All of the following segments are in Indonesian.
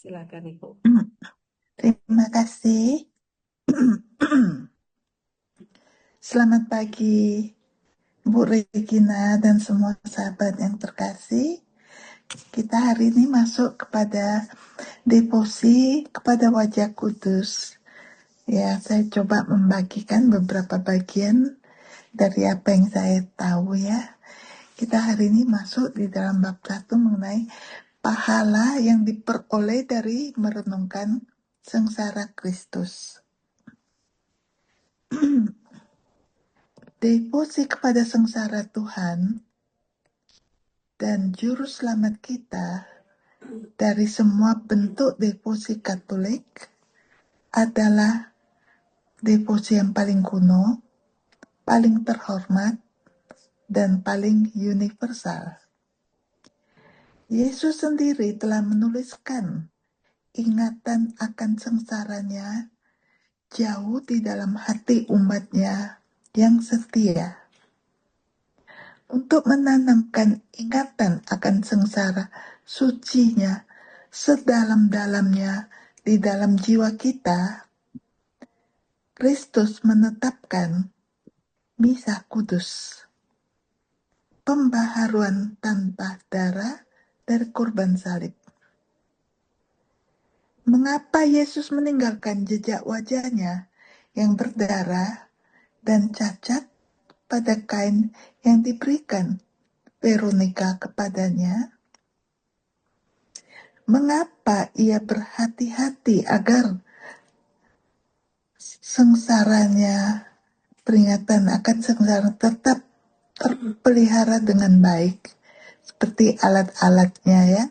Silakan Ibu. Terima kasih. Selamat pagi, Bu Regina dan semua sahabat yang terkasih. Kita hari ini masuk kepada devosi kepada wajah kudus. Ya, saya coba membagikan beberapa bagian dari apa yang saya tahu ya. Kita hari ini masuk di dalam bab 1 mengenai pahala yang diperoleh dari merenungkan sengsara Kristus. Devosi kepada sengsara Tuhan dan juru selamat kita dari semua bentuk devosi Katolik adalah devosi yang paling kuno, paling terhormat, dan paling universal. Yesus sendiri telah menuliskan ingatan akan sengsaranya jauh di dalam hati umatnya yang setia. Untuk menanamkan ingatan akan sengsara sucinya sedalam-dalamnya di dalam jiwa kita, Kristus menetapkan misa kudus, pembaharuan tanpa darah dari korban salib. Mengapa Yesus meninggalkan jejak wajahnya yang berdarah dan cacat pada kain yang diberikan Veronika kepadanya? Mengapa ia berhati-hati agar sengsaranya, peringatan akan sengsara tetap terpelihara dengan baik, seperti alat-alatnya ya?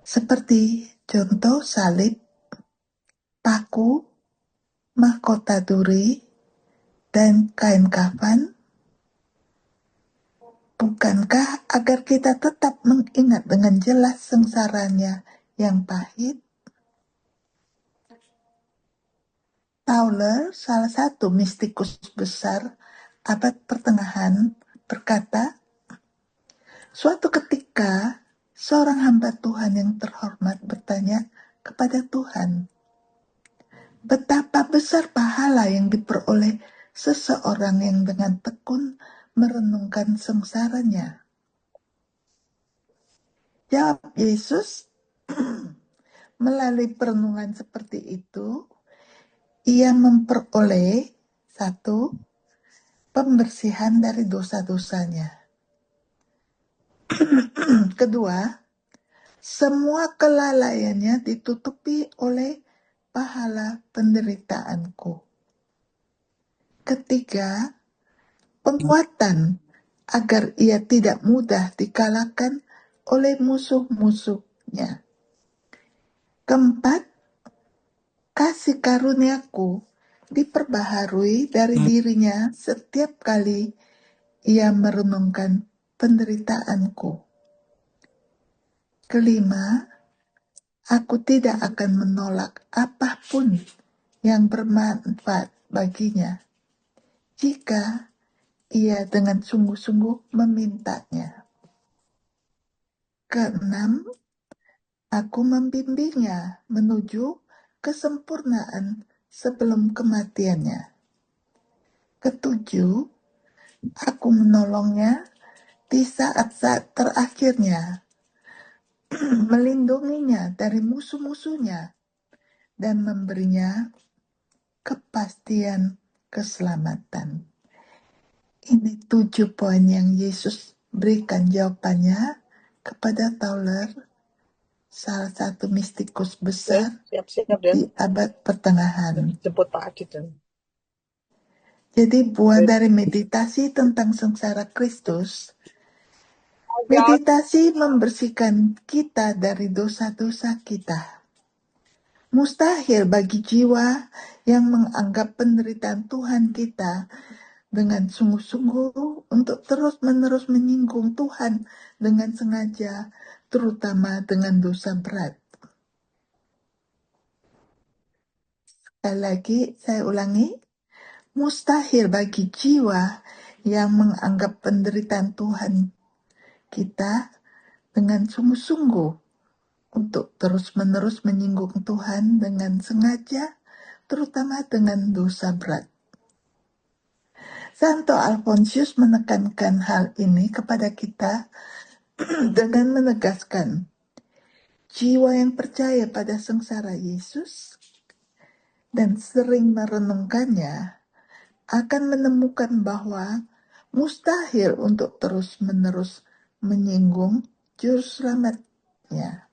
Seperti contoh salib, paku, mahkota duri, dan kain kafan. Bukankah agar kita tetap mengingat dengan jelas sengsaranya yang pahit? Tauler, salah satu mistikus besar abad pertengahan, berkata, suatu ketika seorang hamba Tuhan yang terhormat bertanya kepada Tuhan, betapa besar pahala yang diperoleh seseorang yang dengan tekun merenungkan sengsaranya. Jawab Yesus, melalui perenungan seperti itu, ia memperoleh satu, pembersihan dari dosa-dosanya. Kedua, semua kelalaiannya ditutupi oleh pahala penderitaanku. Ketiga, penguatan agar ia tidak mudah dikalahkan oleh musuh-musuhnya. Keempat, kasih karuniaku diperbaharui dari dirinya setiap kali ia merenungkan penderitaanku. Kelima, aku tidak akan menolak apapun yang bermanfaat baginya jika ia dengan sungguh-sungguh memintanya. Keenam, aku membimbingnya menuju kesempurnaan sebelum kematiannya. Ketujuh, aku menolongnya di saat-saat terakhirnya, melindunginya dari musuh-musuhnya, dan memberinya kepastian keselamatan. Ini 7 poin yang Yesus berikan jawabannya kepada Tauler, salah satu mistikus besar Siap-siap di abad pertengahan. jemput Pak Adit. Jadi buah dari meditasi tentang sengsara Kristus, meditasi membersihkan kita dari dosa-dosa kita. Mustahil bagi jiwa yang menganggap penderitaan Tuhan kita dengan sungguh-sungguh untuk terus-menerus menyinggung Tuhan dengan sengaja, terutama dengan dosa berat. Sekali lagi saya ulangi, mustahil bagi jiwa yang menganggap penderitaan Tuhan kita dengan sungguh-sungguh untuk terus-menerus menyinggung Tuhan dengan sengaja, terutama dengan dosa berat. Santo Alfonsius menekankan hal ini kepada kita dengan menegaskan, jiwa yang percaya pada sengsara Yesus dan sering merenungkannya akan menemukan bahwa mustahil untuk terus-menerus menyinggung juru selamatnya.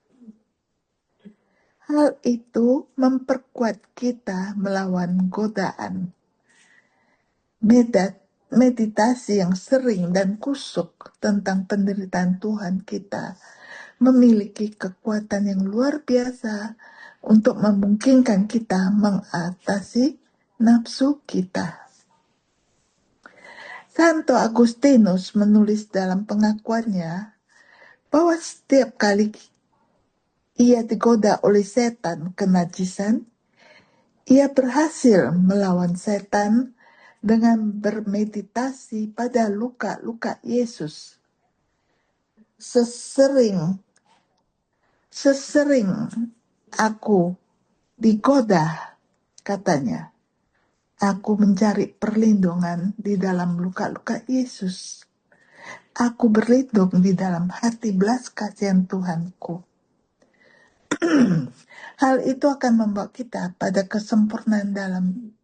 Hal itu memperkuat kita melawan godaan. Meditasi yang sering dan kusuk tentang penderitaan Tuhan kita memiliki kekuatan yang luar biasa untuk memungkinkan kita mengatasi nafsu kita. Santo Agustinus menulis dalam pengakuannya bahwa setiap kali ia digoda oleh setan kenajisan, ia berhasil melawan setan dengan bermeditasi pada luka-luka Yesus. Sesering aku digoda, katanya, aku mencari perlindungan di dalam luka-luka Yesus. Aku berlindung di dalam hati belas kasihan Tuhanku. Hal itu akan membawa kita pada kesempurnaan dalam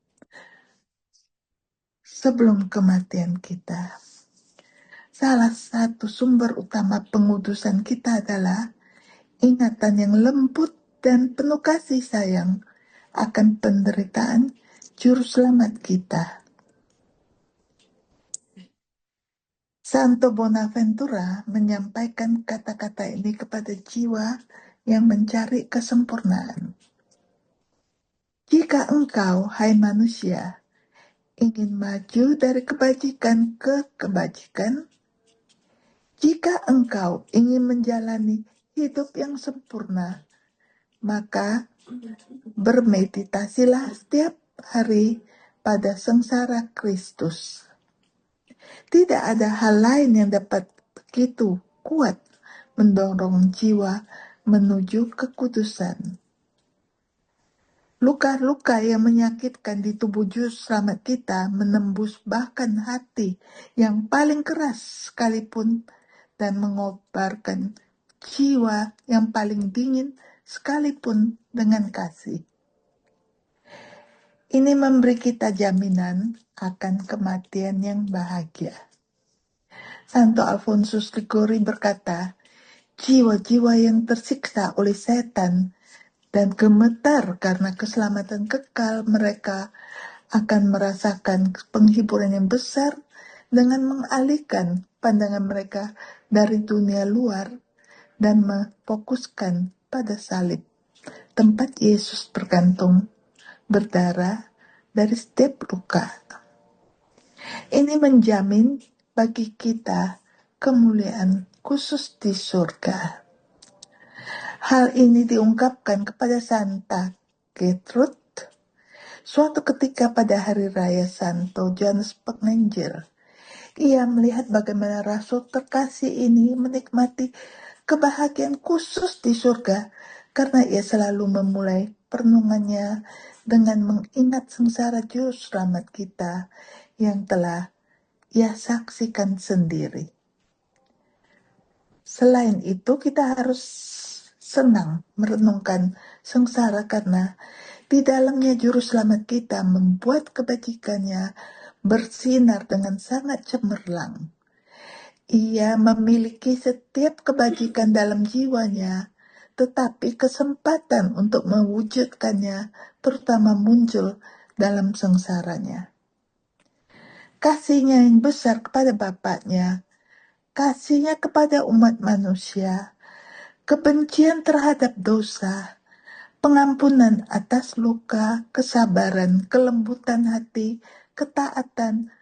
sebelum kematian kita. Salah satu sumber utama pengudusan kita adalah ingatan yang lembut dan penuh kasih sayang akan penderitaan juru selamat kita. Santo Bonaventura menyampaikan kata-kata ini kepada jiwa yang mencari kesempurnaan. Jika engkau, hai manusia, ingin maju dari kebajikan ke kebajikan, jika engkau ingin menjalani hidup yang sempurna, maka bermeditasilah setiap hari pada sengsara Kristus. Tidak ada hal lain yang dapat begitu kuat mendorong jiwa menuju kekudusan. Luka-luka yang menyakitkan di tubuh juru selamat kita menembus bahkan hati yang paling keras sekalipun dan mengobarkan jiwa yang paling dingin sekalipun dengan kasih. Ini memberi kita jaminan akan kematian yang bahagia. Santo Alfonsus Liguori berkata, jiwa-jiwa yang tersiksa oleh setan dan gemetar karena keselamatan kekal mereka akan merasakan penghiburan yang besar dengan mengalihkan pandangan mereka dari dunia luar dan memfokuskan pada salib, tempat Yesus bergantung berdarah dari setiap luka. Ini menjamin bagi kita kemuliaan khusus di surga. Hal ini diungkapkan kepada Santa Gertrude suatu ketika pada hari raya Santo Johannes Penginjil. Ia melihat bagaimana rasul terkasih ini menikmati kebahagiaan khusus di surga karena ia selalu memulai perenungannya dengan mengingat sengsara juru selamat kita yang telah ia saksikan sendiri. Selain itu, kita harus senang merenungkan sengsara karena di dalamnya juru selamat kita membuat kebajikannya bersinar dengan sangat cemerlang. Ia memiliki setiap kebajikan dalam jiwanya, tetapi kesempatan untuk mewujudkannya terutama muncul dalam sengsaranya. Kasihnya yang besar kepada Bapaknya, kasihnya kepada umat manusia, kebencian terhadap dosa, pengampunan atas luka, kesabaran, kelembutan hati, ketaatan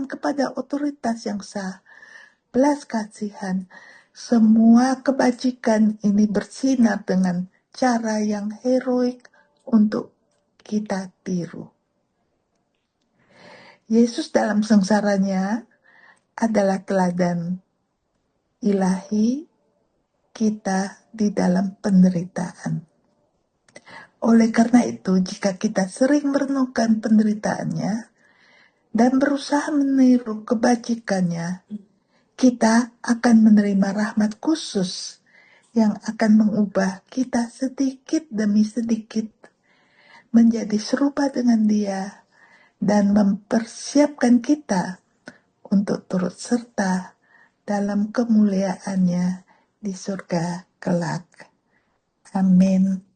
kepada otoritas yang sah, belas kasihan, semua kebajikan ini bersinar dengan cara yang heroik untuk kita tiru. Yesus dalam sengsaranya adalah teladan ilahi kita di dalam penderitaan. Oleh karena itu, jika kita sering merenungkan penderitaannya dan berusaha meniru kebajikannya, kita akan menerima rahmat khusus yang akan mengubah kita sedikit demi sedikit menjadi serupa dengan Dia dan mempersiapkan kita untuk turut serta dalam kemuliaannya di surga kelak. Amin.